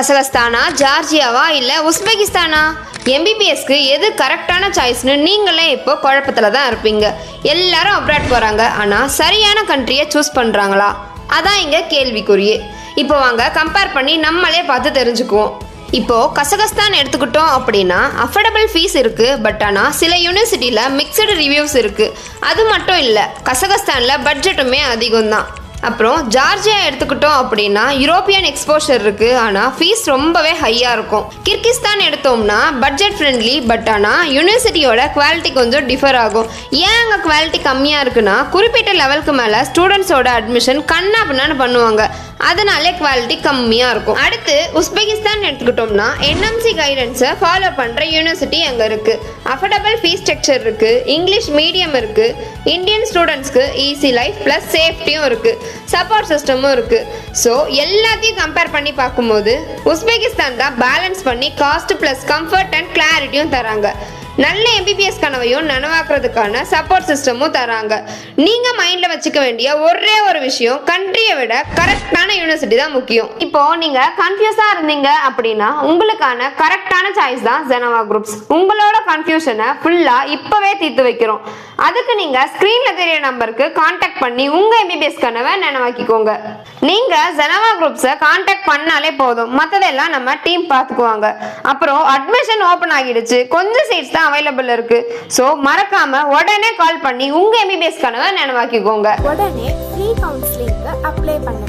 கசகஸ்தானா, ஜார்ஜியாவா இல்லை உஸ்பெகிஸ்தானா? எம்பிபிஎஸ்க்கு எது கரெக்டான சாய்ஸ்னு நீங்களே இப்போ குழப்பத்தில் தான் இருப்பீங்க. எல்லாரும் அப்ராட் போகிறாங்க, ஆனால் சரியான கண்ட்ரியை சூஸ் பண்ணுறாங்களா? அதான் இங்கே கேள்விக்குறியே. இப்போ வாங்க கம்பேர் பண்ணி நம்மளே பார்த்து தெரிஞ்சுக்குவோம். இப்போது கசகஸ்தான் எடுத்துக்கிட்டோம் அப்படின்னா அஃபோர்டபுள் ஃபீஸ் இருக்குது. பட் ஆனால் சில யூனிவர்சிட்டியில் மிக்சடு ரிவ்யூஸ் இருக்குது. அது மட்டும் இல்லை, கசகஸ்தானில் பட்ஜெட்டுமே அதிகம்தான். அப்புறம் ஜார்ஜியா எடுத்துக்கிட்டோம் அப்படின்னா யூரோப்பியன் எக்ஸ்போஷர் இருக்குது, ஆனால் ஃபீஸ் ரொம்பவே ஹையாக இருக்கும். கிர்கிஸ்தான் எடுத்தோம்னா பட்ஜெட் ஃப்ரெண்ட்லி, பட் ஆனால் யூனிவர்சிட்டியோட குவாலிட்டி கொஞ்சம் டிஃபர் ஆகும். ஏன் அங்கே குவாலிட்டி கம்மியாக இருக்குன்னா குறிப்பிட்ட லெவலுக்கு மேலே ஸ்டூடெண்ட்ஸோட அட்மிஷன் கண்ணா பின்னான்னு பண்ணுவாங்க, அதனாலே குவாலிட்டி கம்மியாக இருக்கும். அடுத்து உஸ்பெகிஸ்தான் எடுத்துக்கிட்டோம்னா என்எம்சி கைடன்ஸை ஃபாலோ பண்ணுற யூனிவர்சிட்டி அங்கே இருக்குது. அஃபோர்டபுள் ஃபீஸ் ஸ்ட்ரக்சர் இருக்குது, இங்கிலீஷ் மீடியம் இருக்குது, இந்தியன் ஸ்டூடெண்ட்ஸ்க்கு ஈஸி லைஃப் ப்ளஸ் சேஃப்டியும் இருக்குது, சப்போர்ட் சிஸ்டமும் இருக்குது. ஸோ எல்லாத்தையும் கம்பேர் பண்ணி பார்க்கும்போது உஸ்பெகிஸ்தான் தான் பேலன்ஸ் பண்ணி காஸ்ட் ப்ளஸ் கம்ஃபர்ட் அண்ட் கிளாரிட்டியும் தராங்க. நல்ல எம்பிபிஎஸ் கனவையும் நனவாக்குறதுக்கான சப்போர்ட் சிஸ்டமும் தராங்க. நீங்கள் மைண்டில் வச்சுக்க வேண்டிய ஒரே ஒரு விஷயம், கண்ட்ரியை விட கரெக்டான யூனிவர்சிட்டி தான் முக்கியம். இப்போ நீங்கள் கன்ஃபியூஸாக இருந்தீங்க அப்படின்னா உங்களுக்கான கரெக்டான சாய்ஸ் தான் ஜெனோவா குரூப்ஸ். உங்களோட கன்ஃபியூஷனை ஃபுல்லாக இப்போவே தீர்த்து வைக்கிறோம். அதுக்கு நீங்கள் ஸ்க்ரீனில் தெரிய நம்பருக்கு கான்டாக்ட் பண்ணி உங்கள் எம்பிபிஎஸ் கனவை நனவாக்கிக்கோங்க. நீங்கள் ஜெனோவா குரூப்ஸை கான்டாக்ட் பண்ணாலே போதும், மற்றதெல்லாம் நம்ம டீம் பார்த்துக்குவாங்க. அப்புறம் அட்மிஷன் ஓப்பன் ஆகிடுச்சு, கொஞ்சம் சீட்ஸ் தான் அவைலபிள் இருக்கு. சோ மறக்காம உடனே கால் பண்ணி உங்க எம்பிபிஎஸ் கனவை நனவாக்கிக்கோங்க. உடனே ஃப்ரீ கவுன்சிலிங்க்கு அப்ளை பண்ணுங்க.